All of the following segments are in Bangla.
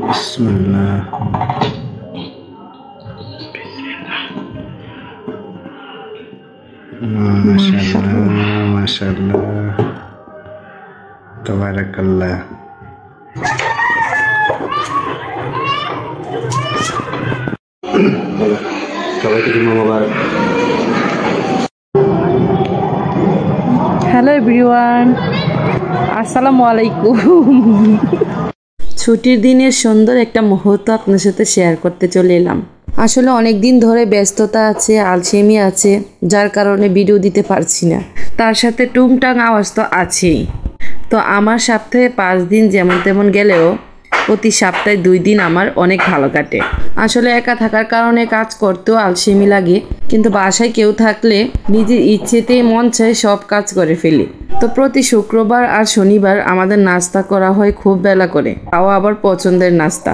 বিসমিল্লাহ। মাশাআল্লাহ মাশাআল্লাহ তাবারাকাল্লাহ। সবাইকে জুম্মা মোবারক। হ্যালো এভরিওয়ান, আসসালামু আলাইকুম। ছুটির দিনের সুন্দর একটা মুহূর্ত আপনার সাথে শেয়ার করতে চলে এলাম। আসলে অনেক দিন ধরে ব্যস্ততা আছে, আলসেমি আছে, যার কারণে ভিডিও দিতে পারছি না। তার সাথে টুংটাং আওয়াজ তো আছেই। তো আমার সপ্তাহে 5 দিন যেমন তেমন গেলেও প্রতি সপ্তাহে 2 দিন আমার অনেক ভালো কাটে। আসলে একা থাকার কারণে কাজ করতেও আলসেমি লাগে, কিন্তু বাসায় কেউ থাকলে নিজের ইচ্ছেতেই মন চায় সব কাজ করে ফেলি। তো প্রতি শুক্রবার আর শনিবার আমাদের নাস্তা করা হয় খুব বেলা করে, তাও আবার পছন্দের নাস্তা।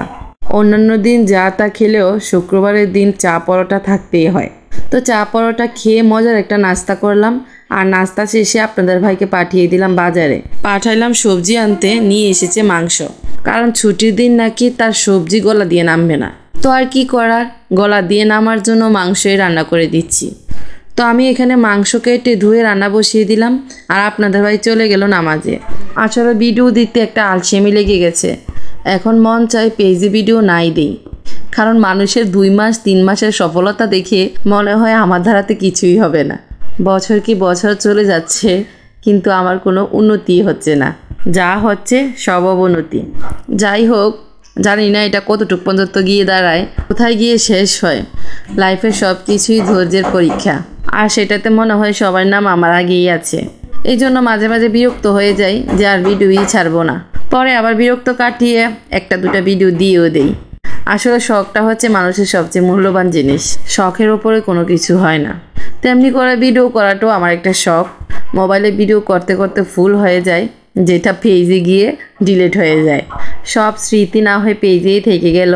অন্যান্য দিন যা তা খেলেও শুক্রবারের দিন চা পরোটা থাকতেই হয়। তো চা পরোটা খেয়ে মজার একটা নাস্তা করলাম, আর নাস্তা শেষে আপনাদের ভাইকে পাঠিয়ে দিলাম বাজারে। পাঠাইলাম সবজি আনতে, নিয়ে এসেছে মাংস, কারণ ছুটির দিন নাকি তার সবজি গলা দিয়ে নামবে না। তো আর কি করার, গলা দিয়ে নামার জন্য মাংসই রান্না করে দিচ্ছি। তো আমি এখানে মাংস কেটে ধুয়ে রান্না বসিয়ে দিলাম, আর আপনাদের ভাই চলে গেল নামাজে। আসলে ভিডিও দিতে একটা আলসেমি লেগে গেছে। এখন মন চায় পেজে ভিডিও নাই দিই, কারণ মানুষের 2 মাস 3 মাসের সফলতা দেখে মনে হয় আমার ধারাতে কিছুই হবে না। বছর কি বছর চলে যাচ্ছে, কিন্তু আমার কোনো উন্নতি হচ্ছে না, যা হচ্ছে সব অবনতি। যাই হোক, জানি না এটা কতটুকু পর্যন্ত গিয়ে দাঁড়ায়, কোথায় গিয়ে শেষ হয়। লাইফের সব কিছুই ধৈর্যের পরীক্ষা, আর সেটাতে মনে হয় সবার নাম আমার আগেই আছে। এই জন্য মাঝে মাঝে বিরক্ত হয়ে যাই যে আর ভিডিওই ছাড়বো না। পরে আবার বিরক্ত কাটিয়ে 1-2টা ভিডিও দিয়েও দেই। আসলে শখটা হচ্ছে মানুষের সবচেয়ে মূল্যবান জিনিস। শখের ওপরে কোনো কিছু হয় না। তেমনি করে ভিডিও করাটাও আমার একটা শখ। মোবাইলে ভিডিও করতে করতে ফুল হয়ে যায়, যেটা পেজে গিয়ে ডিলিট হয়ে যায়। সব স্মৃতি না হয়ে পেজেই থেকে গেল।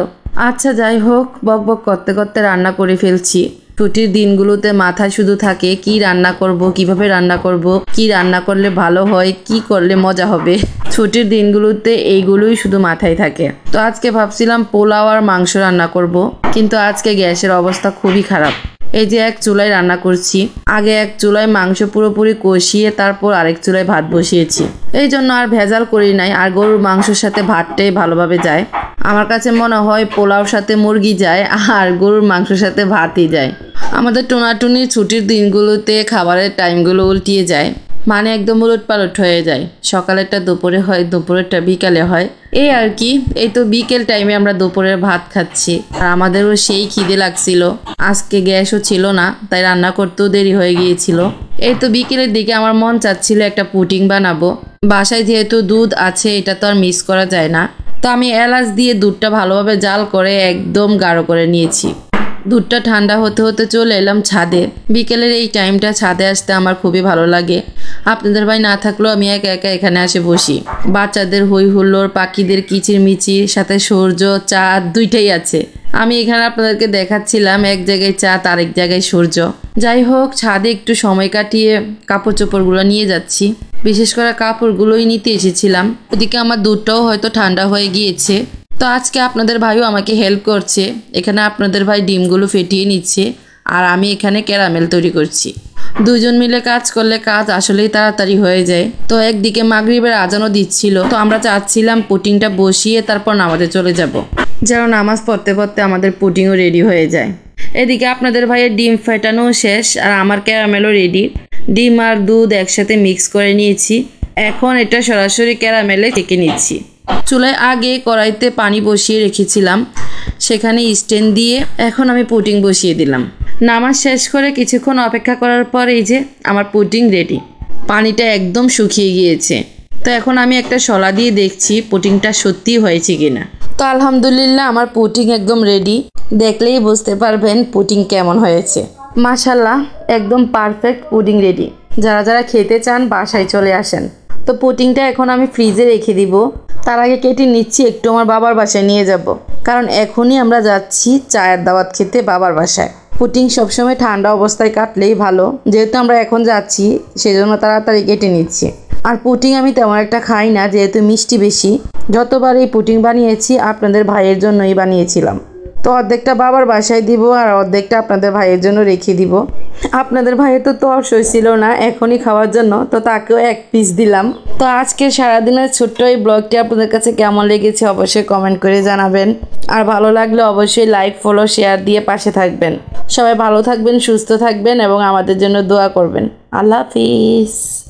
আচ্ছা যাই হোক, বক বক করতে করতে রান্না করে ফেলছি। ছুটির দিনগুলোতে মাথায় শুধু থাকে কি রান্না করব, কিভাবে রান্না করব, কি রান্না করলে ভালো হয়, কি করলে মজা হবে। ছুটির দিনগুলোতে এইগুলোই শুধু মাথায় থাকে। তো আজকে ভাবছিলাম পোলাও আর মাংস রান্না করব, কিন্তু আজকে গ্যাসের অবস্থা খুবই খারাপ। এই যে এক চুলায় রান্না করছি, আগে এক চুলায় মাংস পুরোপুরি কষিয়ে তারপর আরেক চুলায় ভাত বসিয়েছি। এই জন্য আর ভেজাল করি নাই, আর গরুর মাংসের সাথে ভাতটাই ভালোভাবে যায়। আমার কাছে মনে হয় পোলাওর সাথে মুরগি যায়, আর গরুর মাংসের সাথে ভাতই যায়। আমাদের টোনাটুনির ছুটির দিনগুলোতে খাবারের টাইমগুলো উল্টিয়ে যায়, মানে একদম উলটপালট হয়ে যায়। সকালেরটা দুপুরে হয়, দুপুরেরটা বিকালে হয়, এই আর কি। এই তো বিকেল টাইমে আমরা দুপুরের ভাত খাচ্ছি, আর আমাদেরও সেই খিদে লাগছিল। আজকে গ্যাসও ছিল না, তাই রান্না করতেও দেরি হয়ে গিয়েছিল। এই তো বিকেলের দিকে আমার মন চাচ্ছিল একটা পুডিং বানাবো। বাসায় যেহেতু দুধ আছে, এটা তো আর মিস করা যায় না। তো আমি এলাচ দিয়ে দুধটা ভালোভাবে জাল করে একদম গাঢ় করে নিয়েছি। দুধটা ঠান্ডা হতে হতে চলে এলাম ছাদে। বিকেলের এই টাইমটা ছাদে আসতে আমার খুবই ভালো লাগে। আপনাদের ভাই না থাকলেও আমি একা একা এখানে এসে বসি। বাচ্চাদের হই হুল্লোড়, পাখিদের কিচিরমিচির, সাথে সূর্য চাঁদ দুইটাই আছে। আমি এখানে আপনাদেরকে দেখাচ্ছিলাম এক জায়গায় চাঁদ, আরেক জায়গায় সূর্য। যাই হোক, ছাদে একটু সময় কাটিয়ে কাপড় চোপড়গুলো নিয়ে যাচ্ছি। বিশেষ করে কাপড়গুলোই নিতে এসেছিলাম। ওদিকে আমার দুধটাও হয়তো ঠান্ডা হয়ে গিয়েছে। তো আজকে আপনাদের ভাইও আমাকে হেল্প করছে। এখানে আপনাদের ভাই ডিমগুলো ফেটিয়ে নিচ্ছে, আর আমি এখানে ক্যারামেল তৈরি করছি। দুজন মিলে কাজ করলে কাজ আসলেই তাড়াতাড়ি হয়ে যায়। তো একদিকে মাগরিবের আজানও দিচ্ছিল, তো আমরা চাচ্ছিলাম পুডিংটা বসিয়ে তারপর নামাজে চলে যাব, যেন নামাজ পড়তে পড়তে আমাদের পুডিংও রেডি হয়ে যায়। এদিকে আপনাদের ভাইয়ের ডিম ফেটানো শেষ, আর আমার ক্যারামেলও রেডি। ডিম আর দুধ একসাথে মিক্স করে নিয়েছি। এখন এটা সরাসরি ক্যারামেলে ছেঁকে নিচ্ছি। চুলায় আগে কড়াইতে পানি বসিয়ে রেখেছিলাম, সেখানে স্ট্যান্ড দিয়ে এখন আমি পুডিং বসিয়ে দিলাম। নামাজ শেষ করে কিছুক্ষণ অপেক্ষা করার পর এই যে আমার পুডিং রেডি। পানিটা একদম শুকিয়ে গিয়েছে। তো এখন আমি একটা শলা দিয়ে দেখছি পুডিংটা সত্যি হয়েছে কিনা। তো আলহামদুলিল্লাহ, আমার পুডিং একদম রেডি। দেখলেই বুঝতে পারবেন পুডিং কেমন হয়েছে। মাশাআল্লাহ, একদম পারফেক্ট পুডিং রেডি। যারা যারা খেতে চান বাসায় চলে আসেন। তো পুডিংটা এখন আমি ফ্রিজে রেখে দিব। তার আগে কেটে নিচ্ছি, একটু আমার বাবার বাসায় নিয়ে যাব, কারণ এখনই আমরা যাচ্ছি চায়ের দাওয়াত খেতে বাবার বাসায়। পুডিং সবসময় ঠান্ডা অবস্থায় কাটলেই ভালো, যেহেতু আমরা এখন যাচ্ছি সেজন্য তাড়াতাড়ি কেটে নিচ্ছি। আর পুডিং আমি তেমন একটা খাই না, যেহেতু মিষ্টি বেশি। যতবার এই পুডিং বানিয়েছি আপনাদের ভাইয়ের জন্যই বানিয়েছিলাম। তো অর্ধেকটা বাবার বাসায় দিব আর অর্ধেকটা আপনাদের ভাইয়ের জন্য রেখে দিব। আপনাদের ভাইয়ের তো তর্স হয়েছিল না এখনই খাওয়ার জন্য, তো তাকেও এক পিস দিলাম। তো আজকে সারাদিনের ছোট্ট এই ব্লগটি আপনাদের কাছে কেমন লেগেছে অবশ্যই কমেন্ট করে জানাবেন। আর ভালো লাগলে অবশ্যই লাইক, ফলো, শেয়ার দিয়ে পাশে থাকবেন। সবাই ভালো থাকবেন, সুস্থ থাকবেন এবং আমাদের জন্য দোয়া করবেন। আল্লাহ হাফিজ।